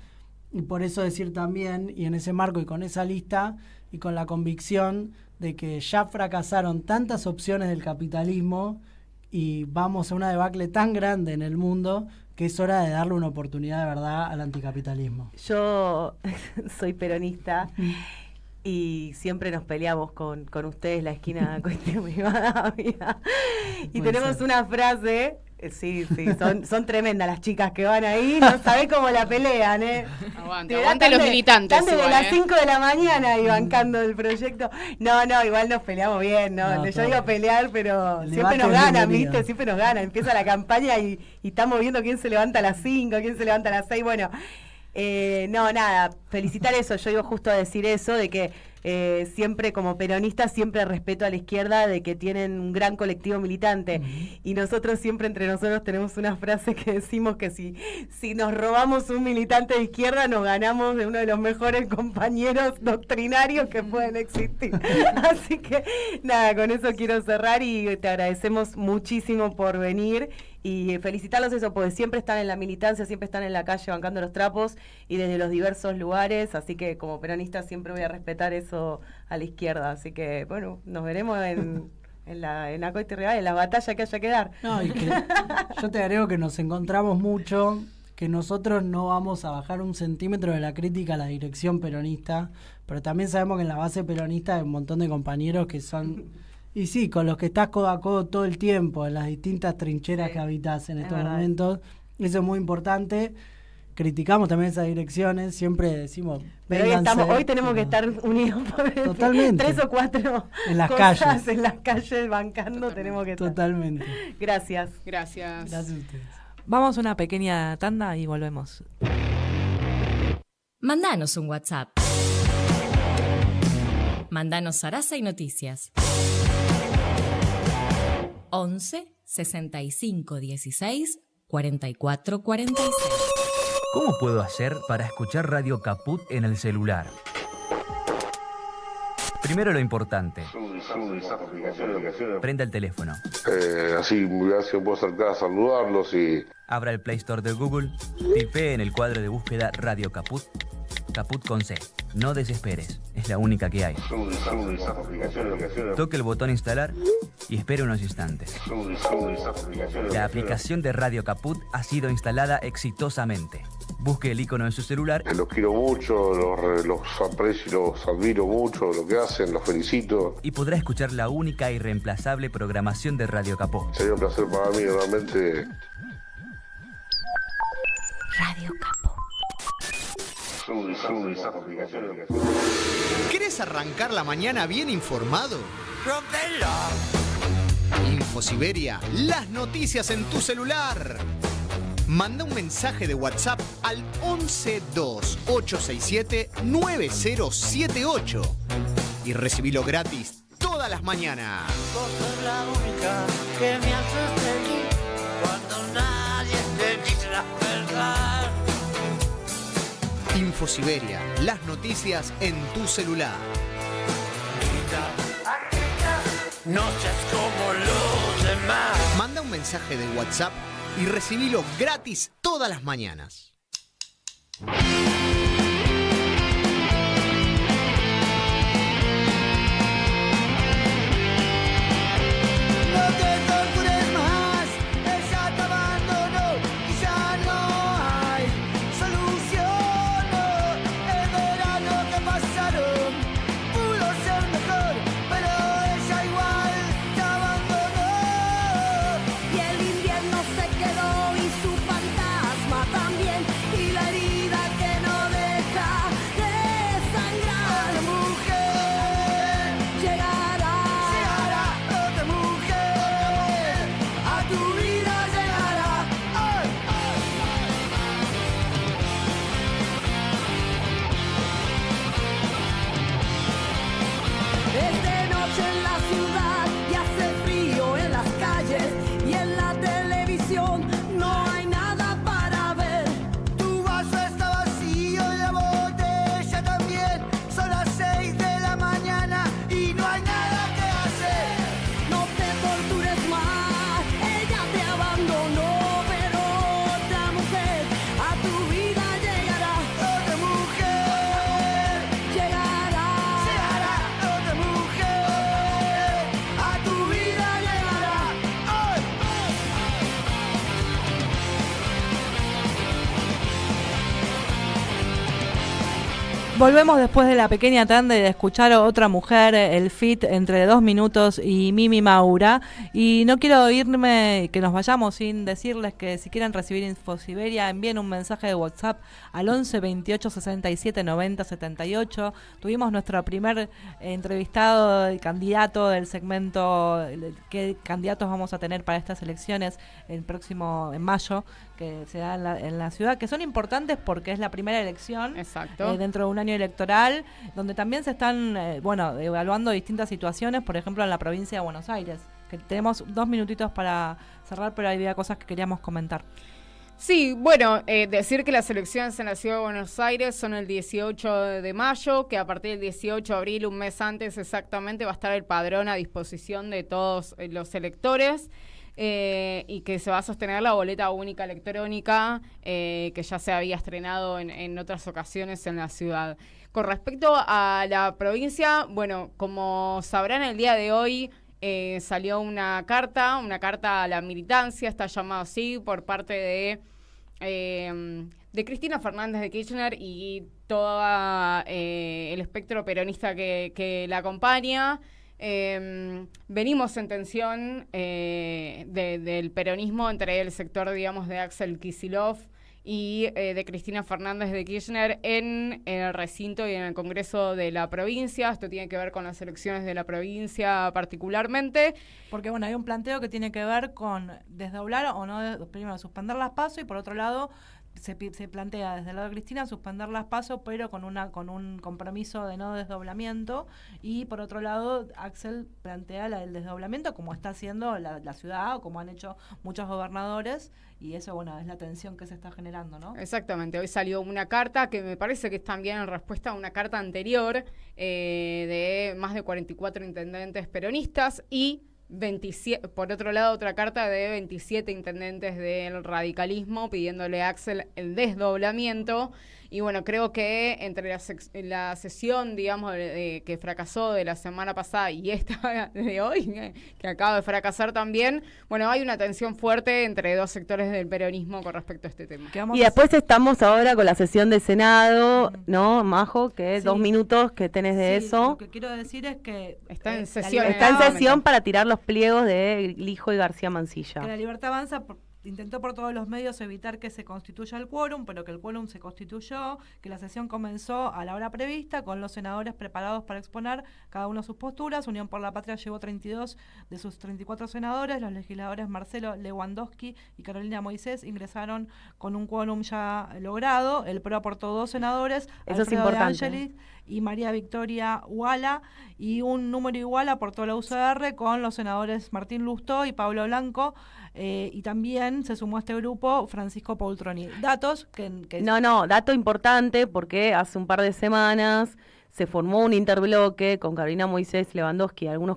Y por eso decir también, y en ese marco y con esa lista, y con la convicción de que ya fracasaron tantas opciones del capitalismo y vamos a una debacle tan grande en el mundo que es hora de darle una oportunidad de verdad al anticapitalismo. Yo soy peronista y siempre nos peleamos con ustedes la esquina Coite Rivadavia. Y tenemos una frase, sí, son tremendas las chicas que van ahí, no sabés cómo la pelean, Aguante los militantes. Están desde las 5 de la mañana y bancando el proyecto. No, igual nos peleamos bien, ¿no? Yo digo pelear, pero siempre nos ganan, ¿viste? Siempre nos ganan. Empieza la campaña y estamos viendo quién se levanta a las 5, quién se levanta a las 6, bueno... felicitar eso, yo iba justo a decir eso, de que siempre como peronistas siempre respeto a la izquierda, de que tienen un gran colectivo militante, y nosotros siempre entre nosotros tenemos una frase que decimos que si nos robamos un militante de izquierda nos ganamos de uno de los mejores compañeros doctrinarios que pueden existir. Así que con eso quiero cerrar y te agradecemos muchísimo por venir. Y felicitarlos eso, porque siempre están en la militancia, siempre están en la calle bancando los trapos y desde los diversos lugares, así que como peronista siempre voy a respetar eso a la izquierda. Así que, bueno, nos veremos en la Coite Rivadavia, en la batalla que haya que dar. No, y que yo te agrego que nos encontramos mucho, que nosotros no vamos a bajar un centímetro de la crítica a la dirección peronista, pero también sabemos que en la base peronista hay un montón de compañeros que son... Y sí, con los que estás codo a codo todo el tiempo, en las distintas trincheras que habitas en estos momentos. Eso es muy importante. Criticamos también esas direcciones, siempre decimos... Pero hoy tenemos que estar unidos por totalmente. 3 o 4 en las cosas calles. En las calles bancando tenemos que estar. Totalmente. Gracias. Gracias a ustedes. Vamos a una pequeña tanda y volvemos. Mandanos un WhatsApp. Mandanos zaraza y noticias. 11 65 16 44 46. ¿Cómo puedo hacer para escuchar Radio Caput en el celular? Primero lo importante. Prenda el teléfono. Así puedo acercar a saludarlos y... Abra el Play Store de Google, tipee en el cuadro de búsqueda Radio Caput. Caput con C. No desesperes, es la única que hay. Toque el botón instalar y espere unos instantes. La aplicación de Radio Caput ha sido instalada exitosamente. Busque el icono en su celular. Los quiero mucho, los aprecio y los admiro mucho, lo que hacen, los felicito. Y podrá escuchar la única y reemplazable programación de Radio Caput. Sería un placer para mí, realmente. Radio Caput. ¿Querés arrancar la mañana bien informado? Rompela. Infosiberia, las noticias en tu celular. Manda un mensaje de WhatsApp al 1128679078 y recibilo gratis todas las mañanas. Vos sos la única que me hace feliz cuando nadie Infosiberia, las noticias en tu celular. No seas como los demás. Manda un mensaje de WhatsApp y recibilo gratis todas las mañanas. No te tortures más, ella te abandonó y ya no hay solución. El verano que pasaron pudo ser mejor, pero ella igual te abandonó. Y el invierno se quedó y su fantasma también, y la herida que no deja de sangrar. Otra mujer llegará, otra mujer a tu vida llegará. ¡Ay! Es de noche en la ciudad y hace frío en las calles, y en la televisión no hay nada para ver. Tu vaso está vacío y la botella también. Son las 6 de la mañana y no hay nada que hacer. No te tortures más, ella te abandonó, pero otra mujer a tu vida llegará. Otra mujer llegará, otra mujer a tu vida llegará. ¡Ay! Volvemos después de la pequeña tanda y de escuchar a otra mujer, el feat entre 2 minutos y Mimi Maura. Y no quiero irme, que nos vayamos sin decirles que si quieren recibir Infosiberia, envíen un mensaje de WhatsApp al 11 28 67 90 78. Tuvimos nuestro primer entrevistado, el candidato del segmento, qué candidatos vamos a tener para estas elecciones el próximo, en mayo, que se da en la ciudad, que son importantes porque es la primera elección. Exacto. Dentro de un año electoral, donde también se están evaluando distintas situaciones, por ejemplo en la provincia de Buenos Aires, que tenemos 2 minutitos para cerrar, pero había cosas que queríamos comentar. Sí, bueno, decir que las elecciones en la Ciudad de Buenos Aires son el 18 de mayo, que a partir del 18 de abril, un mes antes exactamente, va a estar el padrón a disposición de todos los electores. Y que se va a sostener la boleta única electrónica que ya se había estrenado en otras ocasiones en la ciudad. Con respecto a la provincia, bueno, como sabrán, el día de hoy salió una carta a la militancia, está llamado así, por parte de Cristina Fernández de Kirchner y todo el espectro peronista que la acompaña. Venimos en tensión del peronismo entre el sector, digamos, de Axel Kicillof y de Cristina Fernández de Kirchner en el recinto y en el Congreso de la provincia. Esto tiene que ver con las elecciones de la provincia particularmente. Porque bueno, hay un planteo que tiene que ver con desdoblar o no, primero suspender las PASO, y por otro lado se plantea desde el lado de Cristina suspender las PASO, pero con un compromiso de no desdoblamiento, y por otro lado Axel plantea el desdoblamiento como está haciendo la ciudad o como han hecho muchos gobernadores, y eso bueno es la tensión que se está generando, ¿no? Exactamente, hoy salió una carta que me parece que es también en respuesta a una carta anterior de más de 44 intendentes peronistas y 27, por otro lado, otra carta de 27 intendentes del radicalismo pidiéndole a Axel el desdoblamiento. Y bueno, creo que entre la sesión, digamos, que fracasó de la semana pasada y esta de hoy, que acaba de fracasar también, bueno, hay una tensión fuerte entre dos sectores del peronismo con respecto a este tema. Y después estamos ahora con la sesión de Senado, ¿no, Majo? Que 2 minutos que tenés de eso. Lo que quiero decir es que está en sesión. Está en sesión para tirar los pliegos de Lijo y García Mansilla. Que la Libertad Avanza intentó por todos los medios evitar que se constituya el quórum, pero que el quórum se constituyó, que la sesión comenzó a la hora prevista, con los senadores preparados para exponer cada uno sus posturas. Unión por la Patria llevó 32 de sus 34 senadores. Los legisladores Marcelo Lewandowski y Carolina Moisés ingresaron con un quórum ya logrado. El PRO aportó 2 senadores, Eso Alfredo es importante. De Angelis y María Victoria Uala, y un número igual aportó la UCR con los senadores Martín Lustó y Pablo Blanco, y también se sumó a este grupo Francisco Poltroni. Datos que... Dato importante, porque hace un par de semanas se formó un interbloque con Carolina Moisés Lewandowski y algunos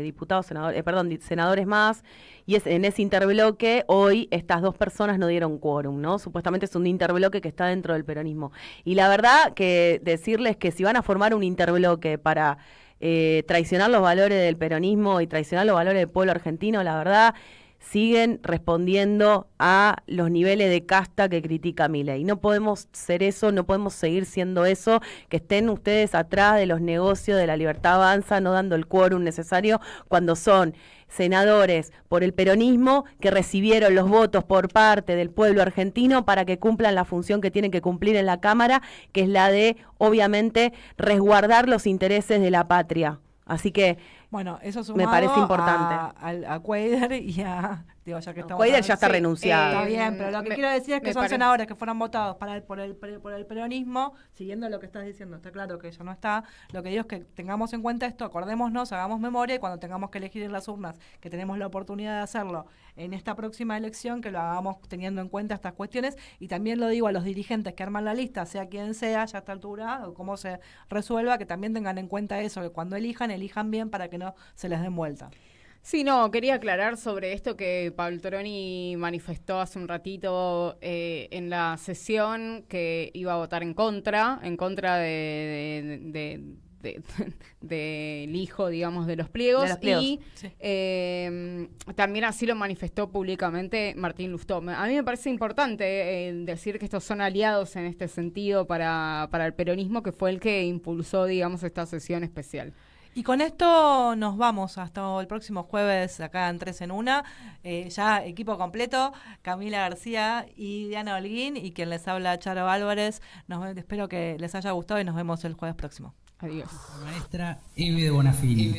diputados, senadores más, y en ese interbloque hoy estas dos personas no dieron quórum, ¿no? Supuestamente es un interbloque que está dentro del peronismo. Y la verdad que decirles que si van a formar un interbloque para traicionar los valores del peronismo y traicionar los valores del pueblo argentino, la verdad siguen respondiendo a los niveles de casta que critica Milei. No podemos ser eso, no podemos seguir siendo eso, que estén ustedes atrás de los negocios de La Libertad Avanza, no dando el quórum necesario cuando son senadores por el peronismo que recibieron los votos por parte del pueblo argentino para que cumplan la función que tienen que cumplir en la Cámara, que es la de, obviamente, resguardar los intereses de la patria. Así que bueno, eso sumado me parece importante. A Cuader y a... Digo, ya que estamos Cuader ya está renunciado. Está bien, pero lo que quiero decir es que son senadores que fueron votados por el peronismo, siguiendo lo que estás diciendo. Está claro que eso no está. Lo que digo es que tengamos en cuenta esto, acordémonos, hagamos memoria, y cuando tengamos que elegir en las urnas, que tenemos la oportunidad de hacerlo en esta próxima elección, que lo hagamos teniendo en cuenta estas cuestiones. Y también lo digo a los dirigentes que arman la lista, sea quien sea, ya a esta altura, o cómo se resuelva, que también tengan en cuenta eso, que cuando elijan bien para que no se les den vuelta. Sí, no, quería aclarar sobre esto que Poltroni manifestó hace un ratito en la sesión, que iba a votar en contra del hijo, digamos, de los pliegos. Y sí. También así lo manifestó públicamente Martín Lustó. A mí me parece importante decir que estos son aliados en este sentido para el peronismo, que fue el que impulsó, digamos, esta sesión especial. Y con esto nos vamos hasta el próximo jueves acá en 3 en 1. Ya equipo completo, Camila García y Diana Holguín, y quien les habla, Charo Álvarez. Espero que les haya gustado y nos vemos el jueves próximo. Adiós. La maestra Eve de Bonafini.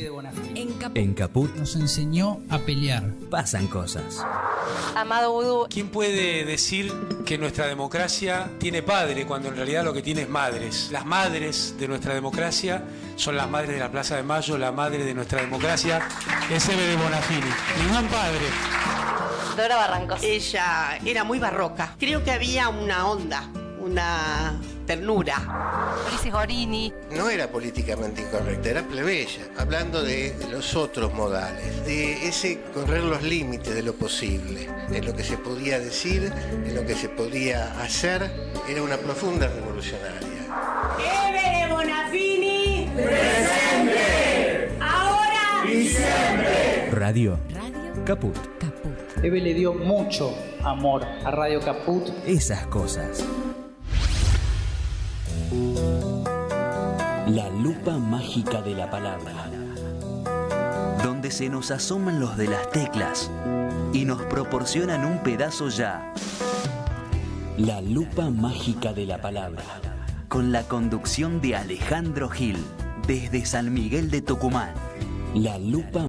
En Caput nos enseñó a pelear. Pasan cosas. Amado Vudú. ¿Quién puede decir que nuestra democracia tiene padre cuando en realidad lo que tiene es madres? Las madres de nuestra democracia son las madres de la Plaza de Mayo, la madre de nuestra democracia es Eve de Bonafini. Mi gran padre. Dora Barrancos. Ella era muy barroca. Creo que había una onda, una ternura. Ulises Gorini. No era políticamente incorrecta, era plebeya, hablando de los otros modales, de ese correr los límites de lo posible, de lo que se podía decir, de lo que se podía hacer. Era una profunda revolucionaria. Eve de Bonafini. Presente. Ahora y siempre. Radio Caput. Eve le dio mucho amor a Radio Caput. Esas cosas. La lupa mágica de la palabra, donde se nos asoman los de las teclas y nos proporcionan un pedazo ya. La lupa mágica de la palabra, con la conducción de Alejandro Gil, desde San Miguel de Tucumán. La lupa